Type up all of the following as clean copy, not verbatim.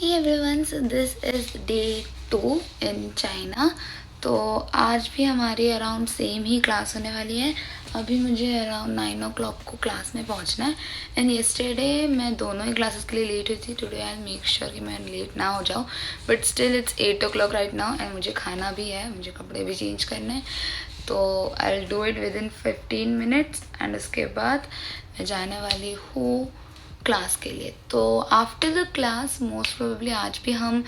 Hey everyone, so this is day 2 in China। तो आज भी हमारी अराउंड सेम ही क्लास होने वाली है। अभी मुझे अराउंड 9 o'clock को क्लास में पहुंचना है। एंड येस्टरडे मैं दोनों ही क्लासेस के लिए लेट हुई थी। टुडे आई मेक श्योर कि मैं लेट ना हो जाऊँ, but still it's 8 o'clock right now and मुझे खाना भी है, मुझे कपड़े भी चेंज करने हैं। तो I will do it with in 15 minutes and उसके बाद मैं जाने वाली हूँ क्लास के लिए। तो after the class most probably आज भी हम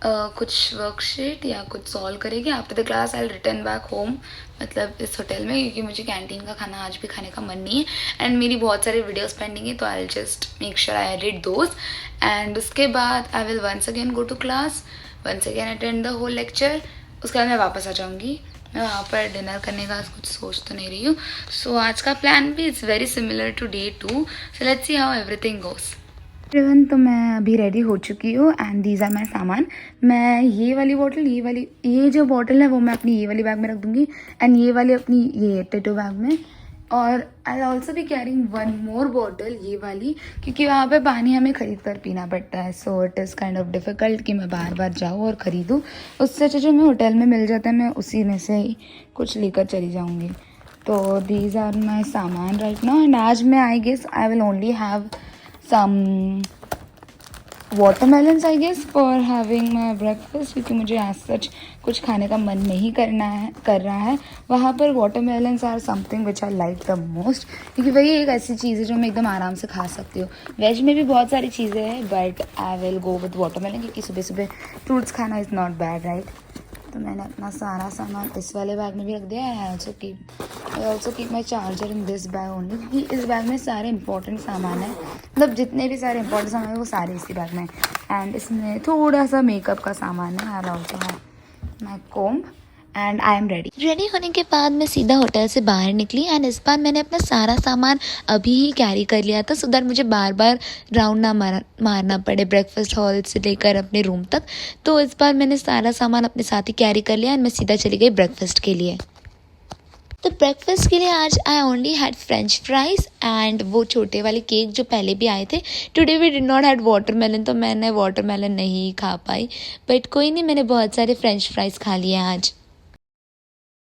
कुछ वर्कशीट या कुछ सॉल्व करेंगे। After the class I will return back home, मतलब इस होटल में, क्योंकि मुझे कैंटीन का खाना आज भी खाने का मन नहीं है एंड मेरी बहुत सारी वीडियोस पेंडिंग है। तो I will just make sure I edit those and उसके बाद I will once again go to class, once again attend the whole lecture. उसके बाद मैं वापस आ जाऊँगी। मैं वहाँ पर डिनर करने का कुछ सोच तो नहीं रही हूँ। सो आज का प्लान भी it's very similar to day 2। So let's see how everything goes. Everyone, तो मैं अभी रेडी हो चुकी हूँ एंड दीज आर माई सामान। मैं ये वाली बॉटल, ये जो बॉटल है वो मैं अपनी ये वाली बैग में रख दूँगी एंड ये वाली अपनी ये टेटो बैग में। और आई ऑल्सो भी कैरिंग वन मोर बॉटल, ये वाली, क्योंकि वहाँ पे पानी हमें ख़रीद कर पीना पड़ता है। So it is kind of difficult कि मैं बार बार जाऊँ और ख़रीदूँ। उससे अच्छा जो मैं होटल में मिल जाता है मैं उसी में से ही कुछ लेकर चली जाऊँगी। तो दीज आर माई सामान राइट नाउ एंड आज मैं I guess I will only have some watermelons I guess for having my breakfast, क्योंकि मुझे आज सच कुछ खाने का मन नहीं कर रहा है। वहाँ पर watermelons are something which I like the most, क्योंकि वही एक ऐसी चीज़ है जो मैं एकदम आराम से खा सकती हूँ। वेज में भी बहुत सारी चीज़ें हैं but I will go with watermelon, क्योंकि सुबह सुबह फ्रूट्स खाना इज़ नॉट बैड राइट। तो मैंने अपना सारा सामान इस वाले बैग में भी रख दिया है। I also keep my charger in this bag only, क्योंकि इस बैग में सारे इंपॉर्टेंट सामान है, मतलब जितने भी सारे इंपॉर्टेंट सामान है वो सारे इसी बैग में है। एंड इसमें थोड़ा सा मेकअप का सामान है। I also have my comb and I am ready होने के बाद मैं सीधा होटल से बाहर निकली एंड इस बार मैंने अपना सारा सामान अभी ही कैरी कर लिया था, सो दैट मुझे बार बार राउंड ना मारना पड़े ब्रेकफास्ट हॉल से लेकर अपने रूम तक। तो इस बार मैंने सारा सामान अपने साथ ही कैरी कर लिया एंड मैं सीधा चली गई ब्रेकफास्ट के लिए। तो ब्रेकफास्ट के लिए आज I only had French fries and वो छोटे वाले केक जो पहले भी आए थे। Today we did not had watermelon, तो मैंने वाटरमेलन नहीं खा पाई, बट कोई नहीं, मैंने बहुत सारे फ्रेंच फ्राइज खा लिए आज।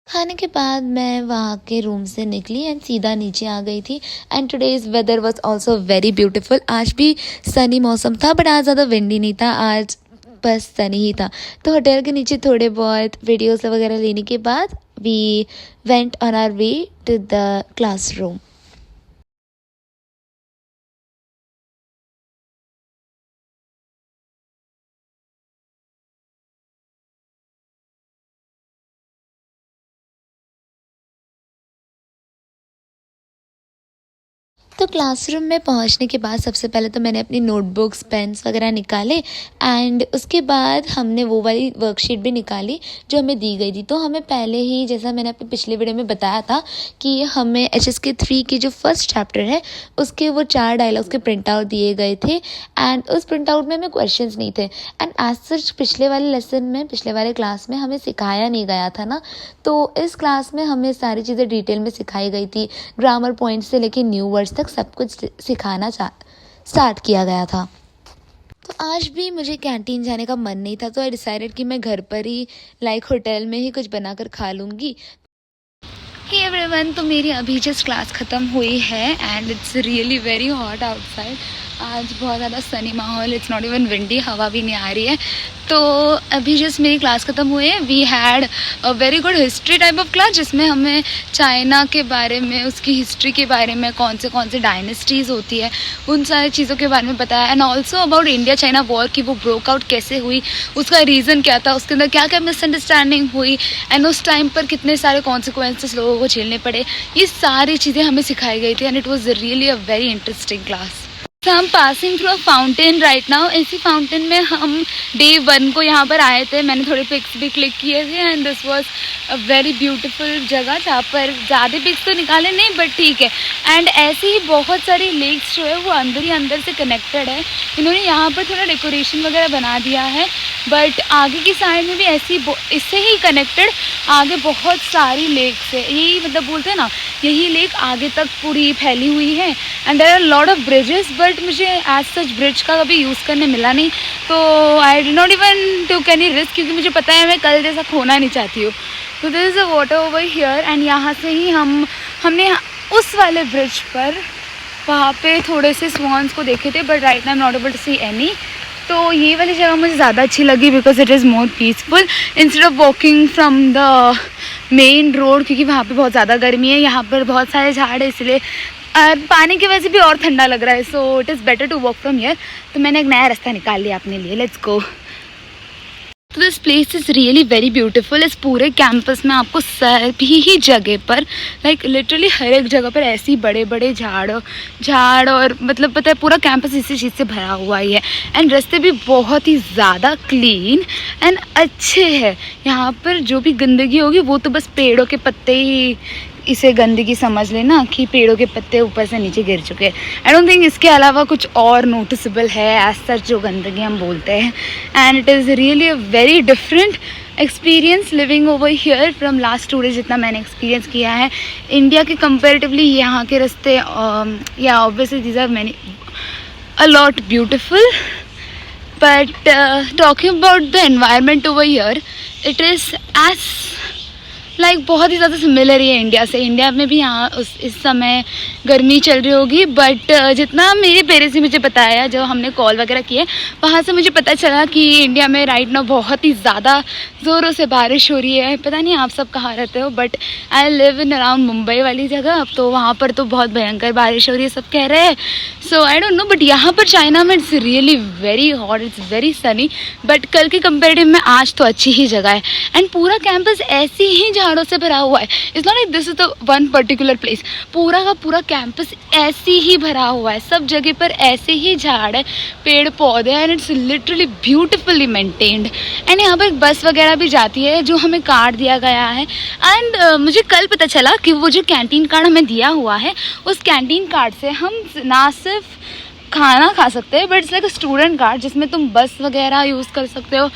खाने के बाद मैं वहाँ के रूम से निकली एंड सीधा नीचे आ गई थी and today's weather was also very beautiful. आज भी सनी मौसम था बट आज ज़्यादा विंडी नहीं था, आज बस सनी ही था। तो होटल के नीचे थोड़े बहुत वीडियोस वगैरह लेने के बाद we went on our way to the classroom. तो क्लासरूम में पहुंचने के बाद सबसे पहले तो मैंने अपनी नोटबुक्स पेन्स वगैरह निकाले एंड उसके बाद हमने वो वाली वर्कशीट भी निकाली जो हमें दी गई थी। तो हमें पहले ही, जैसा मैंने अपने पिछले वीडियो में बताया था, कि हमें HSK 3 की जो फर्स्ट चैप्टर है उसके वो 4 डायलॉग्स के प्रिंट आउट दिए गए थे एंड उस प्रिंट आउट में हमें क्वेश्चंस नहीं थे एंड एज सच पिछले वाले लेसन में, पिछले वाले क्लास में हमें सिखाया नहीं गया था ना, तो इस क्लास में हमें सारी चीज़ें डिटेल में सिखाई गई थी। ग्रामर पॉइंट से लेके न्यू वर्ड्स तक सब कुछ सिखाना स्टार्ट किया गया था। तो आज भी मुझे कैंटीन जाने का मन नहीं था, तो आई डिसाइडेड कि मैं घर पर ही होटल में ही कुछ बनाकर खा लूँगी। हे एवरीवन, तो मेरी अभी जस्ट क्लास ख़त्म हुई है and it's really very hot outside. आज बहुत ज़्यादा सनी माहौल, इट्स नॉट इवन विंडी, हवा भी नहीं आ रही है। तो अभी जस्ट मेरी क्लास ख़त्म हुई है। We had a very good history type of class, जिसमें हमें चाइना के बारे में, उसकी हिस्ट्री के बारे में, कौन से डायनेस्टीज़ होती है उन सारी चीज़ों के बारे में बताया and also about India China war की वो ब्रोक आउट कैसे हुई, उसका रीज़न क्या था, उसके अंदर क्या क्या मिसअंडरस्टैंडिंग हुई एंड उस टाइम पर कितने सारे कॉन्सिक्वेंसेस लोगों को झेलने पड़े। ये सारी चीज़ें हमें सिखाई गई थी and it was really a very interesting class. So, हम passing through a fountain right now. इसी फाउंटेन में हम डे 1 को यहाँ पर आए थे, मैंने थोड़े पिक्स भी क्लिक किए थे and this was a very beautiful जगह, जहाँ पर ज़्यादा पिक्स तो निकाले नहीं बट ठीक है। एंड ऐसे ही बहुत सारी लेक्स जो है वो अंदर ही अंदर से कनेक्टेड है। इन्होंने यहाँ पर थोड़ा डेकोरेशन वगैरह बना दिया है बट आगे की साइड में भी ऐसी इससे ही कनेक्टेड आगे बहुत सारी लेक्स है। यही मतलब बोलते हैं ना, यही लेक आगे तक पूरी फैली हुई है and there are lot of bridges, but but मुझे एज सच ब्रिज का कभी यूज़ करने मिला नहीं, तो I did not even to any risk, क्योंकि मुझे पता है मैं कल जैसा खोना नहीं चाहती हूँ। तो this is a water over here and यहाँ से ही हमने उस वाले ब्रिज पर वहाँ पे थोड़े से स्वॉन्स को देखे थे, but right now I am not able to see any. तो ये वाली जगह मुझे ज़्यादा अच्छी लगी because it is more peaceful instead of walking from the main road, क्योंकि वहाँ पे बहुत ज़्यादा गर्मी है। यहाँ पर बहुत सारे झाड़ है, इसलिए पानी की वजह से भी और ठंडा लग रहा है, so it is better to walk from here. तो मैंने एक नया रास्ता निकाल लिया अपने लिए, लेट्स गो। तो this place is really very beautiful. इस पूरे कैंपस में आपको सभी ही जगह पर लाइक लिटरली हर एक जगह पर ऐसी बड़े बड़े झाड़ और मतलब पता है पूरा कैंपस इसी चीज़ से भरा हुआ ही है। एंड रास्ते भी बहुत ही ज़्यादा क्लीन एंड अच्छे हैं। यहाँ पर जो भी गंदगी होगी वो तो बस पेड़ों के पत्ते ही इसे गंदगी समझ लेना, कि पेड़ों के पत्ते ऊपर से नीचे गिर चुके हैं। आई डोंट थिंक इसके अलावा कुछ और नोटिसेबल है एज सच जो गंदगी हम बोलते हैं। And it is really a very different experience living over here from last 2 days जितना मैंने एक्सपीरियंस किया है इंडिया के कंपेरेटिवली। यहाँ के रास्ते या obviously these are many a lot beautiful, but talking about the environment over here it is as like बहुत ही ज़्यादा सिमिलर है इंडिया से। इंडिया में भी यहाँ इस समय गर्मी चल रही होगी, बट जितना मेरे पेरेंट्स ने मुझे बताया जब हमने कॉल वगैरह किए, वहाँ से मुझे पता चला कि इंडिया में राइट नाउ बहुत ही ज़्यादा ज़ोरों से बारिश हो रही है। पता नहीं आप सब कहाँ रहते हो, but I live in around Mumbai वाली जगह, तो वहाँ पर तो बहुत भयंकर बारिश हो रही है सब कह रहे हैं। सो आई डोंट नो, बट यहाँ पर चाइना में it's really very hot, it's very Sunny, but कल के कंपेरेटिव में आज तो अच्छी ही जगह है। एंड पूरा कैंपस ऐसी ही झाड़ों से भरा हुआ है। It's not like this is the one particular place, पूरा का पूरा कैंपस ऐसी ही भरा हुआ है। सब जगह पर ऐसे ही झाड़ है, पेड़ पौधे हैं, and it's literally beautifully maintained. And यहाँ पर एक बस वगैरह भी जाती है जो हमें कार्ड दिया गया है। एंड मुझे कल पता चला कि वो जो कैंटीन कार्ड हमें दिया हुआ है, उस कैंटीन कार्ड से हम ना सिर्फ खाना खा सकते हैं, but it's like a student card जिसमें तुम बस वगैरह यूज़ कर सकते हो।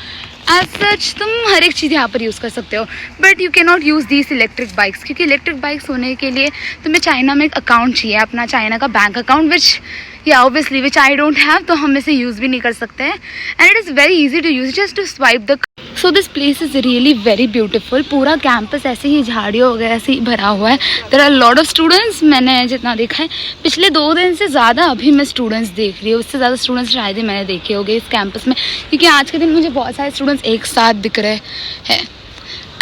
एज सच तुम हर एक चीज़ यहाँ पर यूज़ कर सकते हो, but you can not use these electric bikes, क्योंकि इलेक्ट्रिक बाइक्स होने के लिए तुम्हें चाइना में एक अकाउंट चाहिए, अपना चाइना का bank account, which I don't have, तो हम इसे यूज़ भी नहीं कर सकते हैं। And it is very easy to use, just to swipe the. So this place is really very beautiful. पूरा कैंपस ऐसे ही झाड़ियों वगैरह से ही भरा हुआ है। There are lot of students, मैंने जितना देखा है पिछले 2 दिन से ज़्यादा अभी मैं स्टूडेंट्स देख रही हूँ, उससे ज़्यादा स्टूडेंट्स शायद ही मैंने देखे होंगे इस कैंपस में, क्योंकि आज के दिन मुझे बहुत सारे स्टूडेंट्स एक साथ दिख रहे हैं।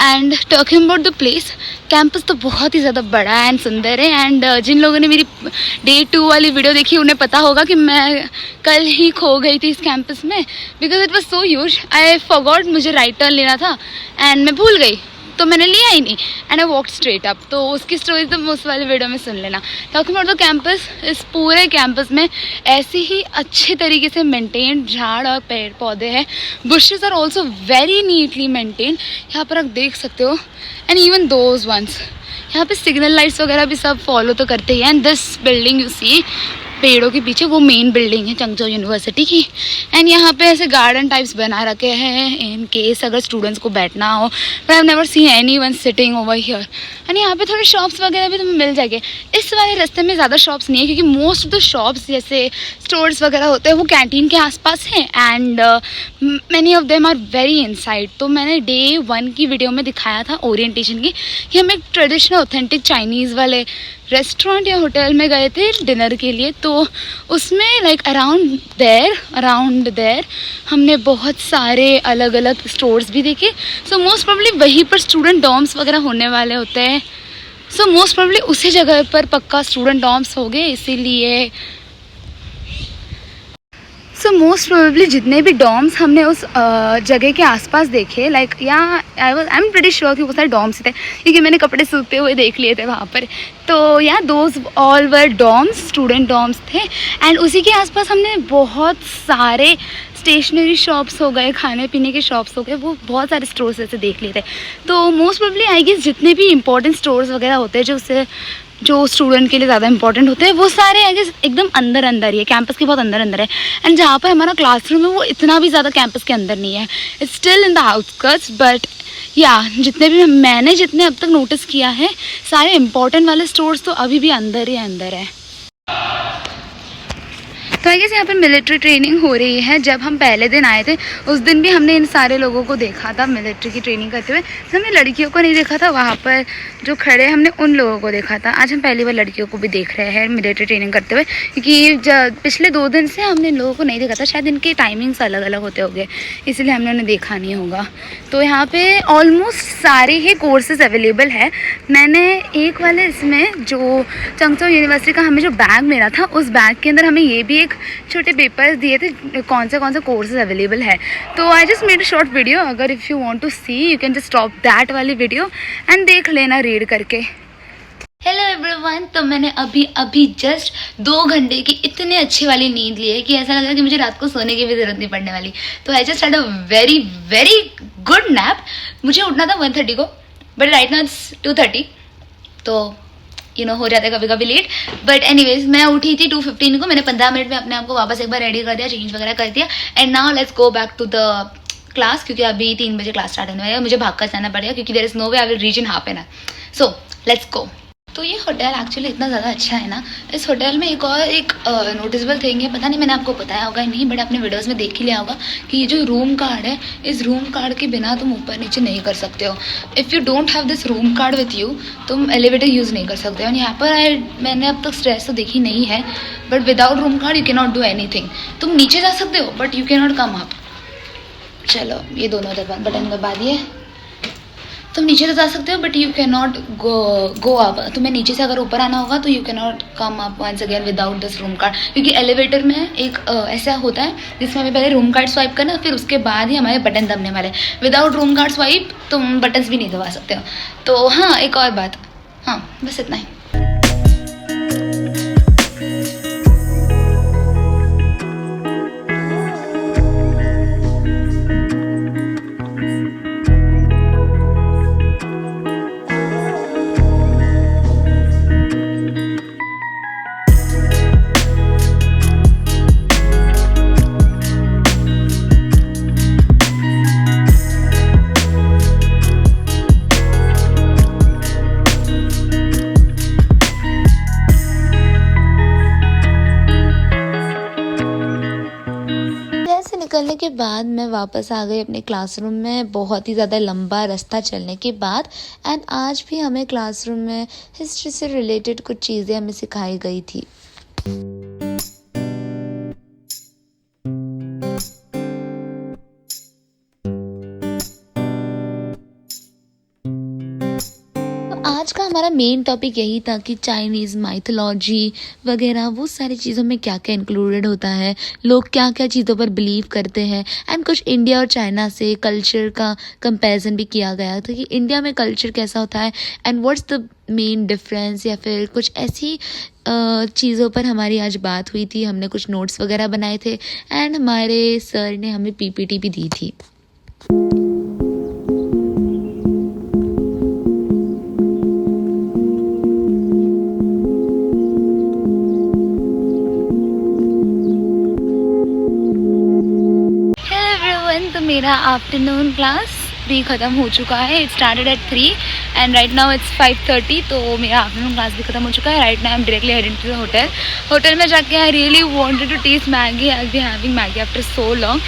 And talking about the place, campus तो बहुत ही ज़्यादा बड़ा एंड सुंदर है। एंड जिन लोगों ने मेरी Day 2 वाली वीडियो देखी उन्हें पता होगा कि मैं कल ही खो गई थी इस कैंपस में, because it was so huge. I forgot मुझे राइट टर्न लेना था एंड मैं भूल गई, तो मैंने लिया ही नहीं and I walk straight up. तो उसकी स्टोरी तुम उस वाले वीडियो में सुन लेना। टॉकिंग अबाउट द कैंपस, इस पूरे कैंपस में ऐसे ही अच्छे तरीके से मेंटेन झाड़ और पेड़ पौधे हैं। Bushes are also very neatly maintain, यहाँ पर आप देख सकते हो। एंड इवन दोज वंस, यहाँ पे सिग्नल लाइट्स वगैरह भी सब फॉलो तो करते ही हैं। And this building you see पेड़ों के पीछे, वो मेन बिल्डिंग है चंगचो यूनिवर्सिटी की। एंड यहाँ पे ऐसे गार्डन टाइप्स बना रखे हैं इन केस अगर स्टूडेंट्स को बैठना हो, but I have never seen anyone sitting over here. And यहाँ पे थोड़े शॉप्स वगैरह भी तुम्हें मिल जाएंगे। इस वाले रास्ते में ज़्यादा शॉप्स नहीं है, क्योंकि मोस्ट ऑफ द शॉप्स जैसे स्टोर्स वगैरह होते हैं वो कैंटीन के आसपास हैं, and many of them are very inside. तो मैंने Day 1 की वीडियो में दिखाया था ओरिएंटेशन की, कि हम एक ट्रेडिशनल ऑथेंटिक चाइनीज़ वाले रेस्टोरेंट या होटल में गए थे डिनर के लिए। तो उसमें लाइक अराउंड देयर हमने बहुत सारे अलग अलग स्टोर्स भी देखे। सो मोस्ट प्रॉब्ली वहीं पर स्टूडेंट डॉर्म्स वगैरह होने वाले होते हैं। सो मोस्ट प्रॉब्ली उसी जगह पर पक्का स्टूडेंट डॉर्म्स हो गए, इसीलिए सो मोस्ट प्रोबेबली जितने भी डॉम्स हमने उस जगह के आसपास देखे, like I am pretty sure कि वो सारे डॉम्स थे, क्योंकि मैंने कपड़े सूखते हुए देख लिए थे वहाँ पर। तो those all were dorms, student dorms थे। एंड उसी के आसपास हमने बहुत सारे स्टेशनरी शॉप्स हो गए, खाने पीने के शॉप्स हो गए, वो बहुत सारे स्टोर्स ऐसे देख लिए थे। तो मोस्ट प्रोबेबली आई गेस जितने भी इंपॉर्टेंट स्टोर्स वगैरह होते हैं जो स्टूडेंट के लिए ज़्यादा इंपॉर्टेंट होते हैं, वो सारे आई गेस एकदम अंदर ही है, कैंपस के बहुत अंदर है। एंड जहाँ पर हमारा क्लासरूम है वो इतना भी ज़्यादा कैंपस के अंदर नहीं है, it's still in the outskirts. But मैंने जितने अब तक नोटिस किया है, सारे इंपॉर्टेंट वाले स्टोर्स तो अभी भी अंदर ही अंदर है। तो आई गेस यहाँ पर मिलिट्री ट्रेनिंग हो रही है। जब हम पहले दिन आए थे उस दिन भी हमने इन सारे लोगों को देखा था मिलिट्री की ट्रेनिंग करते हुए। हमने लड़कियों को नहीं देखा था, वहाँ पर जो खड़े हमने उन लोगों को देखा था। आज हम पहली बार लड़कियों को भी देख रहे हैं मिलिट्री ट्रेनिंग करते हुए, क्योंकि पिछले 2 दिन से हमने इन लोगों को नहीं देखा था। शायद इनके टाइमिंग्स अलग अलग होते होंगे, इसलिए हमने उन्हें देखा नहीं होगा। तो यहाँ पे ऑलमोस्ट सारे ही कोर्सेज अवेलेबल है। मैंने एक वाले इसमें जो चंगचो यूनिवर्सिटी का हमें जो बैग मिला था, उस बैग के अंदर हमें ये भी एक छोटे पेपर्स दिए थे कौन से कोर्सेज अवेलेबल है। तो I just made a short video. अगर if you want to see you can just stop that वाली वीडियो एंड देख लेना रीड करके। हेलो एवरीवन, तो मैंने अभी जस्ट 2 घंटे की इतनी अच्छी वाली नींद ली है कि ऐसा लग रहा है कि मुझे रात को सोने की भी ज़रूरत नहीं पड़ने वाली। तो I just had a very very good nap. मुझे उठना था 1:30 को, बट राइट नाउ इट्स 2:30, तो हो जाता है कभी कभी लेट। बट एनीवेज मैं उठी थी 2:15 को। मैंने 15 मिनट में अपने आप को वापस एक बार रेडी कर दिया, चेंज वगैरह कर दिया, and now let's go back to the class, क्योंकि अभी 3 बजे क्लास स्टार्ट होने वाली है। मुझे भाग कर जाना पड़ेगा क्योंकि there is no way I will reach in half an hour. So let's go. तो ये होटल एक्चुअली इतना ज़्यादा अच्छा है ना। इस होटल में एक नोटिसेबल थिंग है, पता नहीं मैंने आपको बताया होगा नहीं, बट आपने वीडियोस में देख ही लिया होगा कि ये जो रूम कार्ड है, इस रूम कार्ड के बिना तुम ऊपर नीचे नहीं कर सकते हो। If you don't have this room card with you, तुम एलिवेटर यूज़ नहीं कर सकते हो। और यहाँ पर मैंने अब तक स्ट्रेस तो देखी नहीं है, but without room card you can not do any thing. तुम नीचे जा सकते हो but you can not come up. चलो ये दोनों बटन दबा दिए। तुम नीचे तो जा सकते हो but you can not go up. तुम्हें नीचे से अगर ऊपर आना होगा तो you can not come up once again without this room card, क्योंकि एलिवेटर में एक ऐसा होता है जिसमें हमें पहले रूम कार्ड स्वाइप करना, फिर उसके बाद ही हमारे बटन दबने वाले। विदाउट रूम कार्ड स्वाइप तुम बटन्स भी नहीं दबा सकते हो। तो हाँ, एक और बात, हाँ बस इतना ही। निकलने के बाद मैं वापस आ गई अपने क्लासरूम में, बहुत ही ज़्यादा लंबा रास्ता चलने के बाद। एंड आज भी हमें क्लासरूम में हिस्ट्री से रिलेटेड कुछ चीज़ें हमें सिखाई गई थी। आज का हमारा मेन टॉपिक यही था कि चाइनीज़ माइथोलॉजी वगैरह वो सारी चीज़ों में क्या क्या इंक्लूडेड होता है, लोग क्या क्या चीज़ों पर बिलीव करते हैं, एंड कुछ इंडिया और चाइना से कल्चर का कंपैरिजन भी किया गया था कि इंडिया में कल्चर कैसा होता है and what's the main difference, या फिर कुछ ऐसी चीज़ों पर हमारी आज बात हुई थी। हमने कुछ नोट्स वगैरह बनाए थे एंड हमारे सर ने हमें PPT भी दी थी। तो मेरा आफ्टरनून क्लास भी ख़त्म हो चुका है। It started at 3 and right now it's 5:30। तो मेरा आफ्टरनून क्लास भी ख़त्म हो चुका है। Right now I am directly heading to the hotel में जाके I really wanted to taste Maggi. I be having Maggi after so long,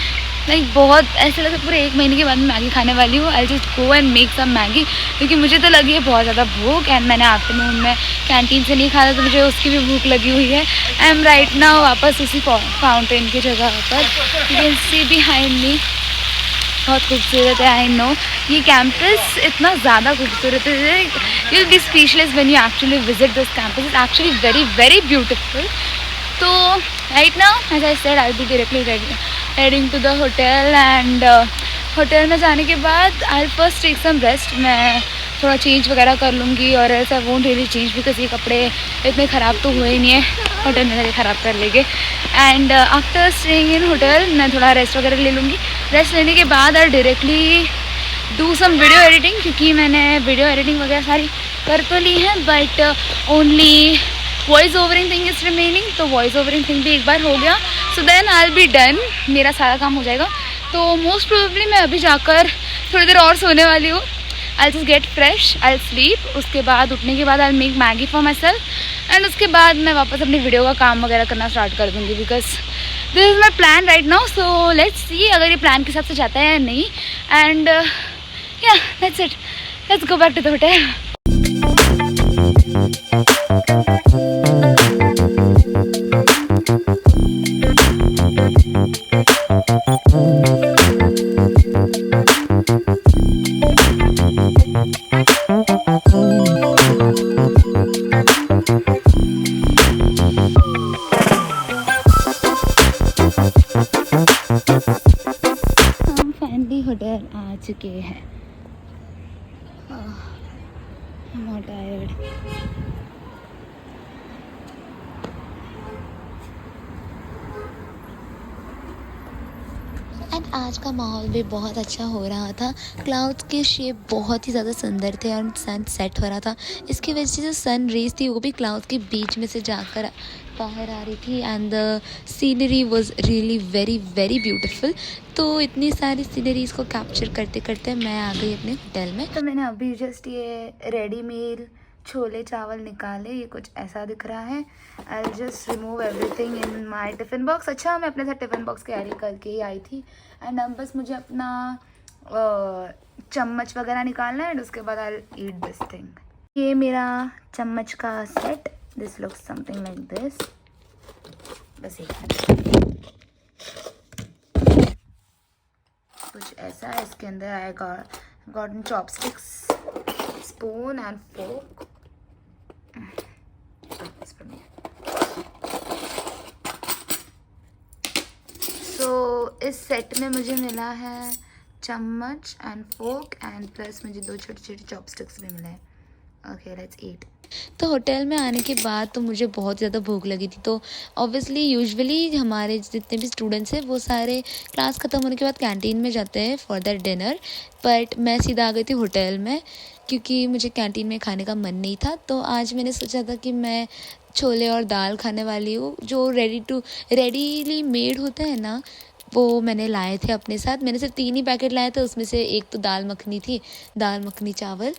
like बहुत ऐसे लगा पूरे 1 महीने के बाद मैं मैगी खाने वाली हूँ। I just go and make some Maggi, क्योंकि मुझे तो लगी है बहुत ज़्यादा भूख एंड मैंने आफ्टरनून में कैंटीन से नहीं खाया तो मुझे उसकी भी भूख लगी हुई है। आई एम राइट नाउ वापस उसी फाउंटेन की जगह पर। You can see behind me, बहुत खूबसूरत है। आई नो ये कैंपस इतना ज़्यादा खूबसूरत है। You will be speechless when you actually visit this campus. It's actually very very beautiful. तो right now as I said I will be directly heading to the hotel and hotel में जाने के बाद I will first take some rest. मैं थोड़ा change वगैरह कर लूँगी और ऐसा वोंट रियली चेंज बिकॉज ये कपड़े इतने ख़राब तो हुए ही नहीं है, होटल में जाके ख़राब कर लेंगे। And after staying in hotel मैं थोड़ा रेस्ट वगैरह ले लूँगी। रेस्ट लेने के बाद I directly do some video editing, क्योंकि मैंने वीडियो एडिटिंग वगैरह सारी कर तो ली है but only voice overing thing is remaining. तो वॉइस ओवरिंग थिंग भी एक बार हो गया, so then I will be done, मेरा सारा काम हो जाएगा। तो मोस्ट प्रोबेबली मैं अभी जाकर थोड़ी देर और सोने वाली हूँ। I just get fresh, I sleep. उसके बाद उठने के बाद I make Maggi for my self and उसके बाद मैं वापस अपनी वीडियो का काम वगैरह करना स्टार्ट कर दूँगी, because this is my plan right now. So let's सी अगर ये प्लान के हिसाब से जाता है या नहीं. एंड या that's it. Let's go back to the hotel. हम फाइनली होटल आ चुके हैं. I'm not tired. एंड आज का माहौल भी बहुत अच्छा हो रहा था. क्लाउड्स के शेप बहुत ही ज़्यादा सुंदर थे और सन सेट हो रहा था. इसकी वजह से जो सन रेज थी वो भी क्लाउड्स के बीच में से जाकर बाहर आ रही थी. And the scenery was really very very beautiful. तो इतनी सारी सीनरीज को कैप्चर करते करते मैं आ गई अपने होटल में. तो मैंने अभी जस्ट ये रेडी मील छोले चावल निकाले. ये कुछ ऐसा दिख रहा है. I just remove everything in my tiffin box. अच्छा, मैं अपने साथ टिफ़िन बॉक्स कैरी करके ही आई थी. एंड अब बस मुझे अपना चम्मच वगैरह निकालना है. एंड उसके बाद आई ईट दिस थिंग. ये मेरा चम्मच का set. This looks something like this. बस एक कुछ ऐसा है. इसके अंदर I gotten chopsticks, spoon and fork. So इस सेट में मुझे मिला है चम्मच एंड फोर्क एंड प्लस मुझे 2 छोटे छोटे चॉपस्टिक्स भी मिले हैं. Okay, let's eat. तो होटल में आने के बाद तो मुझे बहुत ज़्यादा भूख लगी थी. तो ऑब्वियसली यूजुअली हमारे जितने भी स्टूडेंट्स हैं वो सारे क्लास ख़त्म होने के बाद कैंटीन में जाते हैं फॉर दैट डिनर. बट मैं सीधा आ गई थी होटल में क्योंकि मुझे कैंटीन में खाने का मन नहीं था. तो आज मैंने सोचा था कि मैं छोले और दाल खाने वाली हूँ. जो रेडीली मेड होता है ना, वो मैंने लाए थे अपने साथ. मैंने सिर्फ 3 ही पैकेट लाए थे. उसमें से एक तो दाल मखनी थी, दाल मखनी चावल,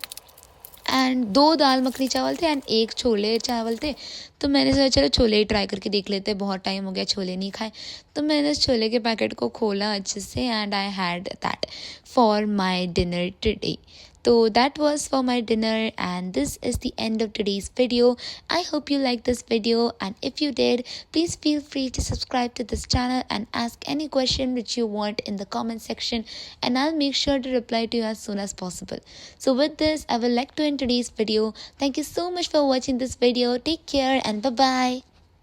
एंड 2 दाल मखनी चावल थे एंड 1 छोले चावल थे. तो मैंने सोचा चलो छोले ही ट्राई करके देख लेते हैं. बहुत टाइम हो गया छोले नहीं खाए. तो मैंने उस छोले के पैकेट को खोला अच्छे से and I had that for my dinner today. So that was for my dinner, and this is the end of today's video. I hope you liked this video, and if you did, please feel free to subscribe to this channel and ask any question which you want in the comment section, and I'll make sure to reply to you as soon as possible. So with this, I will like to end today's video. Thank you so much for watching this video. Take care and bye bye.